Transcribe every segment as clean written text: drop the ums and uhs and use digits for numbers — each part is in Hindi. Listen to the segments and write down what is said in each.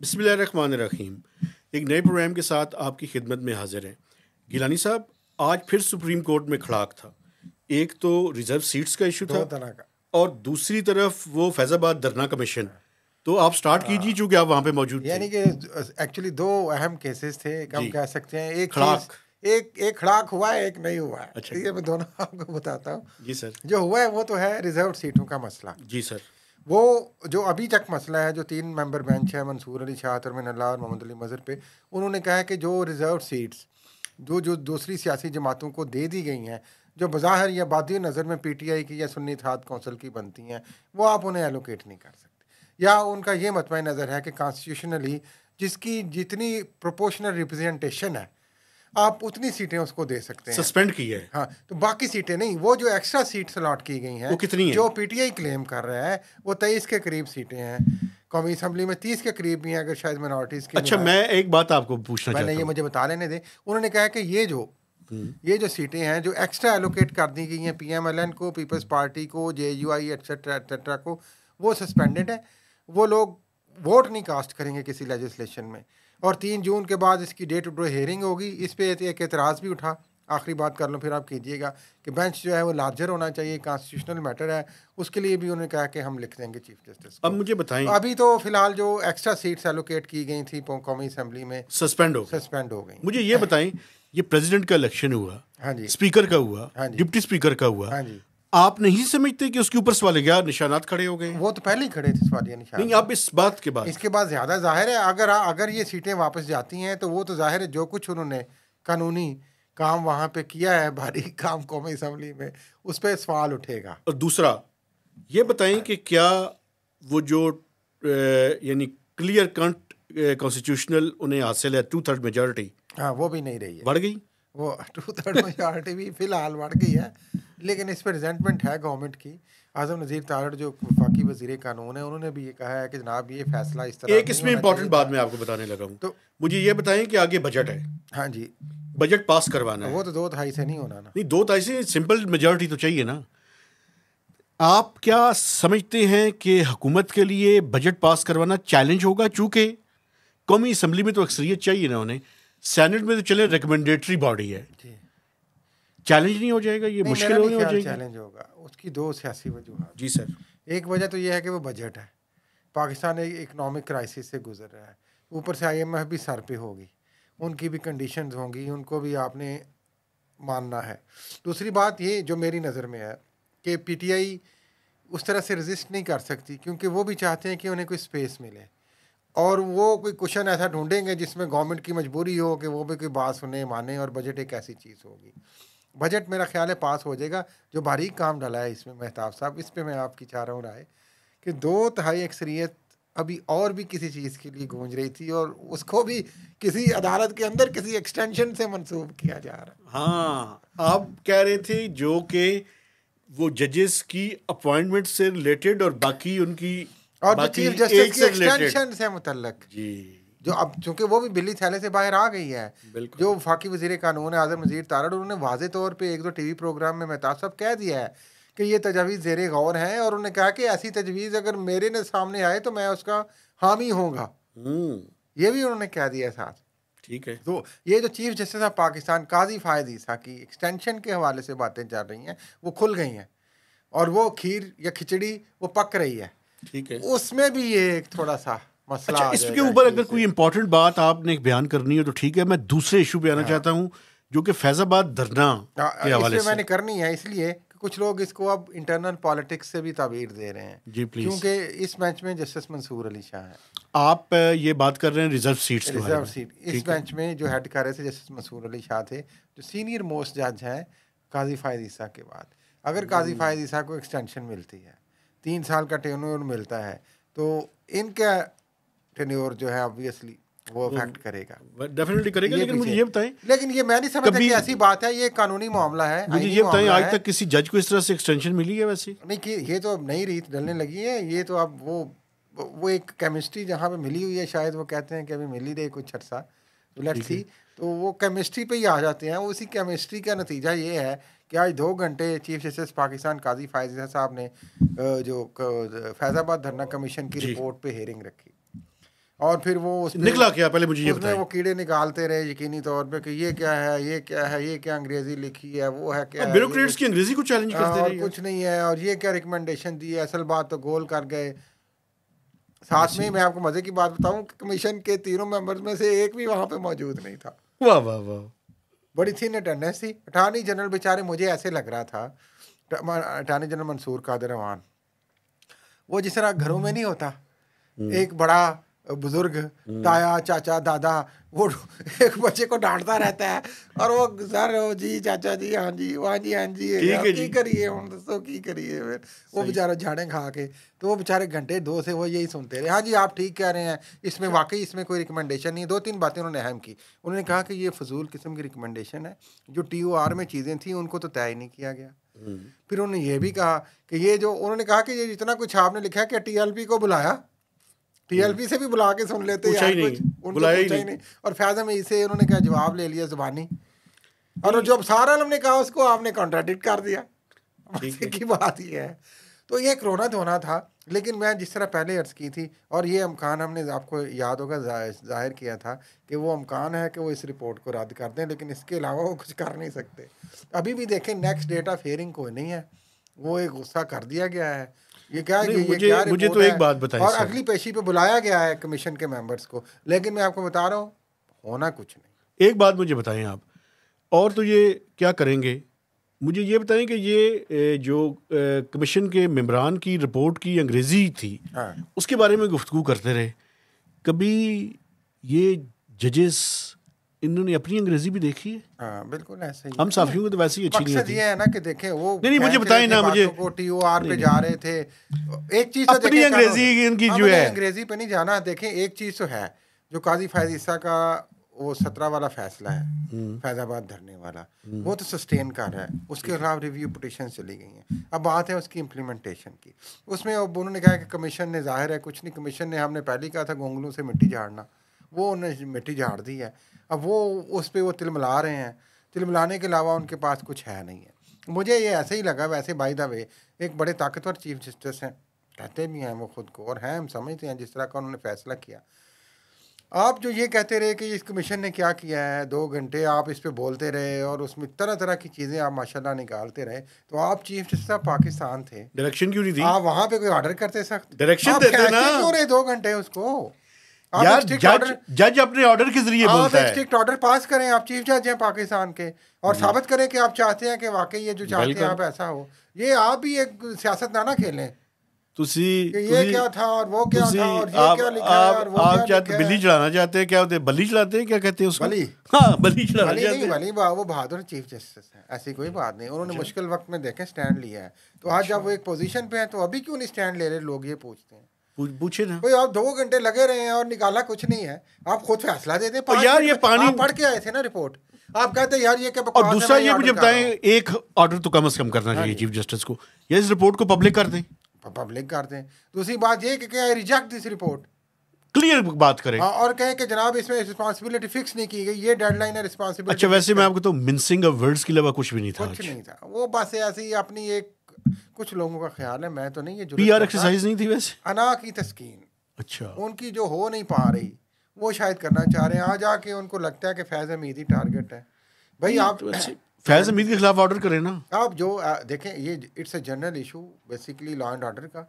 बिस्मिल्लाहिर्रहमानिर्रहीम। एक नए प्रोग्राम के साथ आपकी खिदमत में हाजिर हैं। गिलानी साहब, आज फिर सुप्रीम कोर्ट में खड़ाक था। एक तो रिजर्व सीट्स का इशू था दो तरह का। और दूसरी तरफ वो फैजाबाद धरना कमीशन। तो आप स्टार्ट कीजिए चूंकि आप वहाँ पे मौजूद थे। यानी कि एक्चुअली दो अहम केसेस थे, हम जी, कह सकते हैं। एक चीज, खड़ाक। एक खड़ाक हुआ है, एक नहीं हुआ है। अच्छा ये मैं दोनों आपको बताता हूँ। जी सर। जो हुआ है वो तो है रिजर्व सीटों का मसला। जी सर। वो जो अभी तक मसला है, जो 3 मेंबर बेंच है, मंसूर अली शाह, तरमीन अल्लाह और मोहम्मद अली मजहर पे, उन्होंने कहा है कि जो रिजर्व सीट्स जो जो दूसरी सियासी जमातों को दे दी गई हैं, जो बज़ाहिर या बादी नज़र में पीटीआई की या सुन्नी इत्तेहाद कौंसिल की बनती हैं, वो आप उन्हें एलोकेट नहीं कर सकते। या उनका ये मतवा नज़र है कि कॉन्स्टिट्यूशनली जिसकी जितनी प्रोपोर्शनल रिप्रेजेंटेशन है, आप उतनी सीटें उसको दे सकते हैं। सस्पेंड किया है। हाँ, तो बाकी सीटें नहीं, वो जो एक्स्ट्रा सीट्स अलॉट की गई हैं, वो कितनी है? जो पीटीआई क्लेम कर रहा है, वो 23 के करीब सीटें हैं। कौमी असम्बली में 30 के करीब भी हैं, अगर शायद माइनॉरिटीज़ की अच्छा, मैं एक बात आपको पूछना पहले चाहता ये हूँ। मुझे बता लेने दें। उन्होंने कहा कि ये जो सीटें हैं जो एक्स्ट्रा एलोकेट कर दी गई हैं पीएमएलएन को, पीपल्स पार्टी को, जेयूआई एटसेट्रा एटसेट्रा को, वो सस्पेंडेड है। वो लोग वोट नहीं कास्ट करेंगे किसी लेजिस्लेशन में। और 3 जून के बाद इसकी डे टू डे हियरिंग होगी। इस पे एक एतराज़ भी उठा। आखिरी बात कर लो फिर आप कीजिएगा कि बेंच जो है वो लार्जर होना चाहिए, कॉन्स्टिट्यूशनल मैटर है। उसके लिए भी उन्होंने कहा कि हम लिख देंगे चीफ जस्टिस को। अब मुझे बताएं, तो अभी तो फिलहाल जो एक्स्ट्रा सीट्स एलोकेट की गई थी कौमी असम्बली में, सस्पेंड हो गई। सस्पेंड हो गई। मुझे ये बताएं, ये प्रेसिडेंट का इलेक्शन हुआ, हाँ जी, स्पीकर का हुआ, हाँ जी, डिप्टी स्पीकर का हुआ, हाँ जी। आप नहीं समझते कि उसके ऊपर सवालिया निशानात खड़े हो गए? वो तो पहले ही खड़े थे सवालिया निशान। नहीं, अब इस बात के बाद इसके बाद ज़्यादा जाहिर है, अगर अगर ये सीटें वापस जाती हैं तो वो तो जाहिर है जो कुछ उन्होंने कानूनी काम वहाँ पे किया है, भारी काम कौमी असम्बली में, उस पर सवाल उठेगा। और दूसरा ये बताएं कि क्या वो जो यानी क्लियर कट कॉन्स्टिट्यूशनल उन्हें हासिल है 2/3 मेजॉरिटी, हाँ, वो भी नहीं रही है। बढ़ गई? वो 2/3 मेजॉरिटी भी फिलहाल बढ़ गई है, लेकिन इस पर रिजेंटमेंट है गवर्नमेंट की। आज़म नज़ीर तारड़ जो वफाकी वज़ीर कानून है, उन्होंने भी ये कहा है कि जनाब ये फैसला इस तरह एक नहीं इसमें होना इंपॉर्टेंट चाहिए बात मैं आपको बताने लगा हूँ। तो मुझे ये बताएं कि आगे बजट है, हाँ जी, बजट पास करवाना है। वो तो 2/3 से नहीं होना ना। नहीं, 2/3 से सिंपल मेजॉरिटी तो चाहिए ना। आप क्या समझते हैं कि हुकूमत के लिए बजट पास करवाना चैलेंज होगा? चूंकि कौमी असम्बली में तो अक्सरियत चाहिए ना उन्हें, सेनेट में तो चले रिकमेंडेटरी बॉडी है, जी चैलेंज नहीं हो जाएगा? ये नहीं, मुश्किल मेरा नहीं हो ख्याल जाएगी? चैलेंज होगा। उसकी 2 सियासी वजूहात। जी सर। एक वजह तो ये है कि वो बजट है। पाकिस्तान एक इकनॉमिक क्राइसिस से गुजर रहा है, ऊपर से आईएमएफ भी सर पे होगी, उनकी भी कंडीशंस होंगी, उनको भी आपने मानना है। दूसरी बात ये जो मेरी नज़र में है कि पीटीआई उस तरह से रजिस्ट नहीं कर सकती, क्योंकि वो भी चाहते हैं कि उन्हें कोई स्पेस मिले, और वो कोई क्वेश्चन ऐसा ढूंढेंगे जिसमें गवर्नमेंट की मजबूरी हो कि वो भी कोई बात सुने माने, और बजट एक ऐसी चीज़ होगी। बजट मेरा ख्याल है पास हो जाएगा। जो बारीक काम डाला है इसमें मेहताब साहब, इस पे मैं आपकी चाह रहा हूँ राय कि 2/3 अक्सरियत अभी और भी किसी चीज़ के लिए गूंज रही थी, और उसको भी किसी अदालत के अंदर किसी एक्सटेंशन से मंसूब किया जा रहा है। हाँ, आप कह रहे थे जो कि वो जजेस की अपॉइंटमेंट से रिलेटेड और बाकी उनकी और जो बाकी चीफ जस्टिस एज की से रिलेटेड। एक्सटेंशन से मुतल्लक, जी जो अब चूंकि वो भी बिल्ली थैले से बाहर आ गई है। बिल्कुल। जो वफाकी वज़ीर कानून है आज़म नज़ीर तारड़, उन्होंने वाज़े तौर पे एक दो टीवी प्रोग्राम में मेहताब साहब कह दिया है कि ये तजावीज़ ज़ेरे गौर हैं, और उन्होंने कहा कि ऐसी तजवीज़ अगर मेरे ने सामने आए तो मैं उसका हामी होऊंगा। ये भी उन्होंने कह दिया साथ। ठीक है। तो ये जो चीफ जस्टिस ऑफ पाकिस्तान काजी फ़ायद ईसा की एक्सटेंशन के हवाले से बातें चल रही हैं, वो खुल गई हैं, और वो खीर या खिचड़ी वो पक रही है। ठीक है। उसमें भी ये एक थोड़ा सा मसला अच्छा, आ इसके जाएगा ऊपर इस अगर चीज़ कोई से। इंपॉर्टेंट बात आपने बयान करनी हो तो ठीक है। मैं दूसरे इशू पे आना चाहता हूँ जो कि फैजाबाद धरना के हवाले इसमें से। मैंने करनी है इसलिए कि कुछ लोग इसको अब इंटरनल पॉलिटिक्स से भी ताबीर दे रहे हैं। जी प्लीज। क्योंकि इस मैच में जस्टिस मंसूर अली शाह है, आप ये बात कर रहे हैं रिजर्व सीट्स के बारे रिजर्व में। सीट। इस बेंच में जो हेड कर रहे थे जस्टिस मंसूर अली शाह थे, जो सीनियर मोस्ट जज हैं काजी फ़ायद ईसा के बाद। अगर काजी फ़ायद ईसा को एक्सटेंशन मिलती है, 3 साल का टेन्योर मिलता है, तो इनका टेन्योर जो है ऑब्वियसली वो अफेक्ट करेगा, डेफिनेटली करेगा। लेकिन मुझे ये बताएं, लेकिन ये मैं नहीं समझता कि ऐसी बात है। ये कानूनी मामला है, मुझे आईनी ये बताएं, मामला आज है। तक किसी जज को इस तरह से एक्सटेंशन मिली है? वैसे नहीं कि ये तो अब नई रीत डलने लगी है। ये तो अब वो एक केमिस्ट्री जहाँ पे मिली हुई है, शायद वो कहते हैं कि अभी मिल ही रही कुछ अर्सा, तो लेट्स सी। तो वो केमिस्ट्री पे ही आ जाते हैं। उसी केमिस्ट्री का नतीजा ये है कि आज 2 घंटे चीफ जस्टिस पाकिस्तान काजी फ़ायद ईसा साहब ने जो फैज़ाबाद धरना कमीशन की जी। रिपोर्ट पे हेयरिंग रखी। और फिर वो निकला क्या, पहले मुझे ये उसमें बताएं। वो कीड़े निकालते रहे यकीनी तौर पे कि ये क्या है, ये क्या है, ये क्या अंग्रेजी लिखी है, वो है क्या है, ब्यूरोक्रेट्स की अंग्रेजी को चैलेंज करते और रहे कुछ नहीं है, और ये क्या रिकमेंडेशन दी है, असल बात तो गोल कर गए। साथ में मैं आपको मजे की बात बताऊं कि कमीशन के 3 मेंबर्स में से एक भी वहां पे मौजूद नहीं था। वाह वाह वाह, बड़ी थी अटेंडेंस थी। अटॉर्नी जनरल बेचारे, मुझे ऐसे लग रहा था, अटॉर्नी जनरल मंसूर कादिर अवान, वो जिस तरह घरों में नहीं होता एक बड़ा बुजुर्ग, ताया चाचा दादा, वो एक बच्चे को डांटता रहता है और वो सर ओ जी चाचा जी, हाँ जी हाँ जी हाँ जी, ठीक है की जी। करिए हम दसो की करिए। फिर वो बेचारा झाड़े खा के, तो वो बेचारे घंटे 2 से वो यही सुनते रहे, हाँ जी आप ठीक कह रहे हैं, इसमें वाकई इसमें कोई रिकमेंडेशन नहीं। 2-3 बातें उन्होंने अहम की। उन्होंने कहा कि ये फजूल किस्म की रिकमेंडेशन है, जो TOR में चीज़ें थी उनको तो तय ही नहीं किया गया। फिर उन्होंने ये भी कहा कि ये जो उन्होंने कहा कि ये जितना कुछ आपने लिखा है कि TLP को बुलाया, TLP से भी बुला के सुन लेते पूछा यार, ही कुछ नहीं, उनको बुलाया पूछा ही ही नहीं। और फैज़ अहमद से उन्होंने क्या जवाब ले लिया ज़ुबानी, और जो अबसार आलम ने कहा उसको आपने कॉन्ट्राडिक्ट कर दिया। मजे की बात ये है। तो ये कोरोना धोना था, लेकिन मैं जिस तरह पहले अर्ज़ की थी, और ये अमकान हमने आपको याद होगा जाहिर किया था कि वो अमकान है कि वो इस रिपोर्ट को रद्द कर दें, लेकिन इसके अलावा वो कुछ कर नहीं सकते। अभी भी देखें, नेक्स्ट डेट ऑफ हियरिंग कोई नहीं है, वो एक गुस्सा कर दिया गया है। ये क्या है कि ये क्या मुझे तो एक बात बताएं और सर। अगली पेशी पे बुलाया गया है कमीशन के मेंबर्स को, लेकिन मैं आपको बता रहा हूँ होना कुछ नहीं। एक बात मुझे बताएं आप, और तो ये क्या करेंगे, मुझे ये बताएं कि ये जो कमीशन के मेंबरान की रिपोर्ट की अंग्रेज़ी थी, हाँ उसके बारे में गुफ्तगू करते रहे, कभी ये जजेस इन्होंने अपनी अंग्रेज़ी भी देखी है? हाँ बिल्कुल ऐसे ही। हम साफियों को तो वैसे ही अच्छी नहीं मकसद होती। ये है ना कि देखें वो नहीं, मुझे बताएं ना, मुझे को TOR पे जा रहे थे। एक चीज तो अपनी देखें, अंग्रेजी इनकी जो है, अंग्रेजी पे नहीं जाना। देखें एक चीज तो है, जो काजी फैज ईसा का वो 17 वाला फैसला है फैजाबाद धरने वाला, वो तो सस्टेन कर रहा है, उसके खिलाफ रिव्यू पिटिशन चली गई हैं। अब बात है उसकी इम्प्लीमेंटेशन की। उसमें अब उन्होंने कहा कि कमीशन ने, जाहिर है कुछ नहीं, कमीशन ने, हमने पहले ही कहा था गोंगलों से मिट्टी झाड़ना, वो उन्होंने मिट्टी झाड़ दी है। अब वो उस पर वो तिलमिला रहे हैं, तिलमिलाने के अलावा उनके पास कुछ है नहीं है। मुझे ये ऐसे ही लगा। वैसे बाय द वे एक बड़े ताकतवर चीफ जस्टिस हैं, कहते भी हैं वो खुद को, और हैं, हम समझते हैं जिस तरह का उन्होंने फैसला किया। आप जो ये कहते रहे कि इस कमीशन ने क्या किया है, 2 घंटे आप इस पे बोलते रहे और उसमें तरह तरह की चीज़ें आप माशाल्लाह निकालते रहे, तो आप चीफ जस्टिस पाकिस्तान थे, डायरेक्शन क्यों नहीं दी? आप वहाँ पे कोई ऑर्डर करते सख्त, डायरेक्शन देते ना क्यों रहे 2 घंटे उसको? यार, जज अपने ऑर्डर के जरिए बोलता है। स्ट्रिक्ट ऑर्डर पास करें, आप चीफ जज हैं पाकिस्तान के, और साबित करें कि आप चाहते हैं कि वाकई ये जो चाहते हैं आप ऐसा हो। ये आप भी एक सियासतदाना खेलें कि ये क्या था और वो क्या था और ये क्या लिखा है और वो आप क्या क्या बिल्ली चढ़ाना चाहते हैं? क्या होते हैं, बलि चढ़ाते हैं, क्या कहते हैं उसको? बलि। हाँ, बलि चढ़ाना बलि चाहते नहीं, हैं। बलि वो बहादुर चीफ जस्टिस हैं, ऐसी कोई बात नहीं। उन्होंने मुश्किल वक्त में देखें स्टैंड लिया है, तो आज जब वो एक पोजीशन पे हैं तो अभी क्यों नहीं स्टैंड ले रहे? लोग ये पूछते हैं। पूछे ना कोई आप 2 घंटे लगे रहे हैं और निकाला कुछ नहीं है, आप खुद फैसला देते हैं। और यार ये पानी आप पढ़ के आए थे ना रिपोर्ट, आप कहते हैं यार ये क्या बकवास और है, दूसरा मैं ये मुझे ऑर्डर कर रहा बताएं, हूं। एक ऑर्डर तो कम से कम करना चाहिए चीफ जस्टिस को, या इस रिपोर्ट को पब्लिक कर दें, पब्लिक कर दें। दूसरी बात ये कि क्या रिजेक्ट दिस रिपोर्ट, क्लियर बात करें। और कहें कि जनाब इसमें रिस्पांसिबिलिटी फिक्स नहीं की गई, ये डेडलाइन है रिस्पांसिबिलिटी। अच्छा, वैसे मैं आपको तो मिसिंग ऑफ वर्ड्स के अलावा कुछ भी नहीं था। कुछ नहीं था, वो बस ऐसे ही अपनी एक, कुछ लोगों का ख्याल है, मैं तो नहीं, ये PR एक्सरसाइज नहीं थी वैसे, अना की तस्कीन अच्छा उनकी जो हो नहीं पा रही, वो शायद करना चाह रहे हैं। आ जाके उनको लगता है कि फैज़ हमीद ही टारगेट है। भाई आप फैज़ हमीद के खिलाफ ऑर्डर करें ना। आप जो देखें, ये it's a general issue basically, law and order का,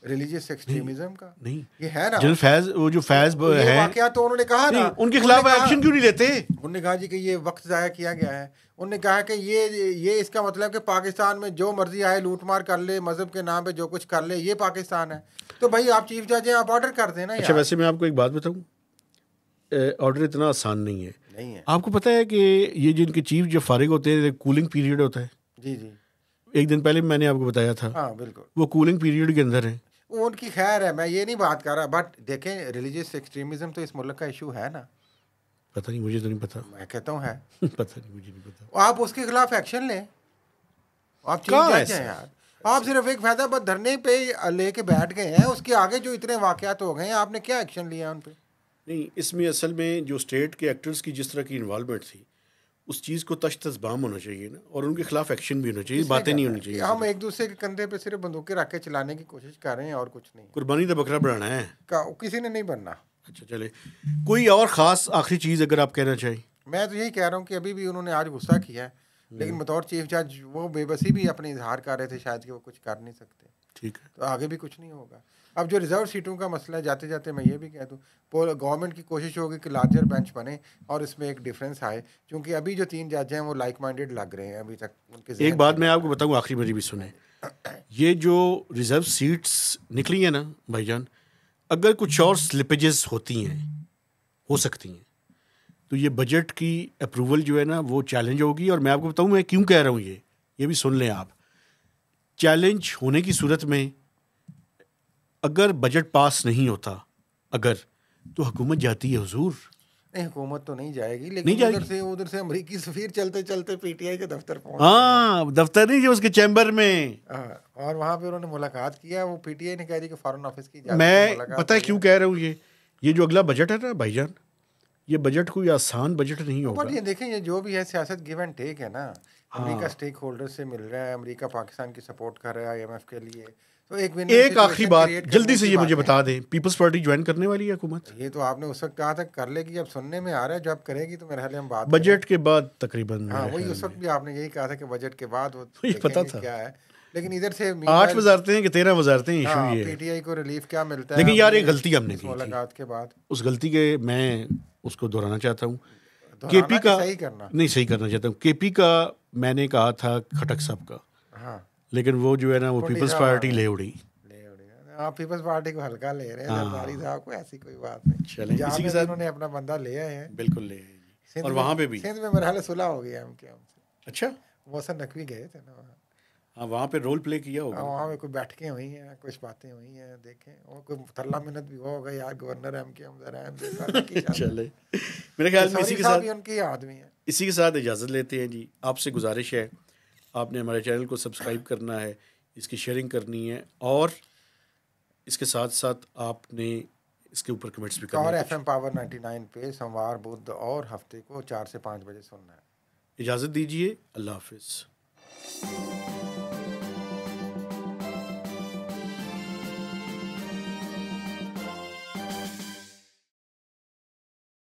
रिलीजियस एक्सट्रीमिज्म का नहीं, ये है ना। जनरल फैज, वो जो फैज है वाकया, तो उन्होंने कहा ना, उनके खिलाफ एक्शन क्यों नहीं लेते? उन्होंने कहा जी कि ये वक्त ज़ाया किया गया है। उन्होंने कहा कि ये इसका मतलब कि पाकिस्तान में जो मर्जी आए लूट मार कर ले, मजहब के नाम पे जो कुछ कर ले, ये पाकिस्तान है। तो भाई आप चीफ जज हैं, आप ऑर्डर कर देना। अच्छा, वैसे मैं आपको एक बात बताऊं, ऑर्डर इतना आसान नहीं है। नहीं है। आपको पता है कि ये जिनके चीफ जो फारिग होते हैं, कूलिंग पीरियड होता है। जी जी, एक दिन पहले मैंने आपको बताया था। हाँ बिल्कुल, वो कूलिंग पीरियड के अंदर है। वो उनकी खैर है, मैं ये नहीं बात कर रहा, बट देखें रिलीजियस एक्सट्रीमिज्म तो इस मुल्क का इशू है ना। पता नहीं, मुझे तो नहीं पता। मैं कहता हूँ है। पता नहीं, मुझे नहीं पता। आप उसके खिलाफ एक्शन लें, आप चीफ जज हैं यार। आप सिर्फ एक फैजाबाद धरने पे लेके बैठ गए हैं, उसके आगे जो इतने वाकयात हो गए हैं, आपने क्या एक्शन लिया उन पे? नहीं, इसमें असल में जो स्टेट के एक्टर्स की जिस तरह की इन्वॉल्वमेंट थी, उस चीज़ को तश्तज़बाम होना चाहिए ना, और उनके खिलाफ एक्शन भी होना चाहिए, बातें नहीं होनी चाहिए। हम एक दूसरे के कंधे पे सिर्फ बंदूकें रख के चलाने की कोशिश कर रहे हैं और कुछ नहीं। कुर्बानी तो बकरा बढ़ाना है, किसी ने नहीं बनना। अच्छा चले, कोई और ख़ास आखिरी चीज़ अगर आप कहना चाहें? मैं तो यही कह रहा हूँ कि अभी भी उन्होंने आज गुस्सा किया है, लेकिन बतौर चीफ जज वो बेबसी भी अपने इजहार कर रहे थे शायद कि वो कुछ कर नहीं सकते, ठीक है। तो आगे भी कुछ नहीं होगा। अब जो रिजर्व सीटों का मसला है, जाते जाते मैं ये भी कह दूँ, गवर्नमेंट की कोशिश होगी कि लार्जर बेंच बने और इसमें एक डिफरेंस आए, क्योंकि अभी जो 3 जज हैं वो लाइक माइंडेड लग रहे हैं अभी तक उनके एक जहन बात से मैं लग आपको रहा बताऊं, आखिरी मेरी भी सुने। ये जो रिजर्व सीट्स निकली हैं ना भाईजान, अगर कुछ और स्लिपेजेस होती हैं, हो सकती हैं, तो ये बजट की अप्रूवल जो है ना वो चैलेंज होगी। और मैं आपको बताऊं मैं क्यों कह रहा हूँ ये भी सुन लें आप। चैलेंज होने की सूरत में अगर बजट पास नहीं होता, अगर, तो हुकूमत जाती है हुजूर। नहीं, हुकूमत तो नहीं जाएगी, नहीं लेकिन जाएगी। उधर से अमरीकी सफीर चलते चलते पीटीआई के दफ्तर पहुंच गए हैं। हाँ, दफ्तर नहीं, जो उसके चैम्बर में। हाँ, और वहाँ पे उन्होंने मुलाकात किया, वो पीटीआई ने कह दी कि फॉरेन ऑफिस की इजाज़त से मैं मुलाकात पता है हो क्यों जाए। कह रहा हूँ ये जो अगला बजट है ना भाईजान, ये बजट कोई आसान बजट नहीं बट होगा। ये देखें, ये जो भी है सियासत गिव एंड टेक है ना। अमेरिका हाँ, स्टेक होल्डर से मिल रहा है, अमेरिका पाकिस्तान की सपोर्ट कर रहा है आईएमएफ के लिए, तो एक विन विन एक आखिरी सिचुएशन बात क्रिएट जल्दी करने से की ये मुझे बात है। बता दें, पीपल्स पार्टी ज्वाइन करने वाली है हुकूमत? ये तो आपने उस वक्त कहा था कर लेगी, अब सुनने में आ रहा है जब करेगी तो मेरे ख्याल में हम बात करें। बजट के बाद तकरीबन, हाँ, मेरे वही ख्याल उस वक्त में। भी आपने यही कहा था कि बजट के बाद वो तो ये पता देखेंगे था। क्या है। लेकिन इधर से 8 मीनवाइल वजारतें हैं कि 13 वजारतें, इशू हाँ, ये है। पीटीआई को रिलीफ क्या मिलता है लेकिन अब यार ये एक गलती हमने इस की थी, मुलाकात के बाद? उस गलती के मैं उसको दोहराना चाहता हूँ। केपी दोहराना कि का सही करना? नहीं, सही करना चाहता हूँ। केपी का मैंने कहा था खटक साहब का, हाँ, लेकिन वो जो है ना वो कुंडी पीपल्स साहब आ पार्टी गए, ले उड़ी। ले उड़े। आप पीपल्स पार्टी को हल्का ले रहे हैं जरदारी हाँ, साहब को, ऐसी कोई बात नहीं। चलें जहाँ इसी के पे भी साथ। उन्होंने अपना बंदा ले आए हैं। बिल्कुल ले आए जी। सिंध और में वहाँ पे भी। सिंध में मेरे ख्याल सुलह हो गया उनके हमसे। अच्छा, मोहसन नकवी गए थे ना वहाँ। हाँ, वहाँ पे रोल प्ले किया होगा हाँ, ना। वहाँ पे कोई बैठकें हुई हैं, कुछ बातें हुई हैं, देखें वो कोई थल्ला मिन्नत भी हुआ होगा, यार गवर्नर एम के हम जरा चले, मेरे ख्याल में सॉरी इसी के साहब साथ ही उनके आदमी हैं। इसी के साथ इजाज़त लेते हैं जी। आपसे गुजारिश है, आपने हमारे चैनल को सब्सक्राइब करना है, इसकी शेयरिंग करनी है, और इसके साथ साथ आपने इसके ऊपर कमेंट्स भी करने और हैं। एफएम पावर 99 पे सोमवार, बुध और हफ्ते को 4 से 5 बजे सुनना है। इजाज़त दीजिए, अल्लाह हाफिज़।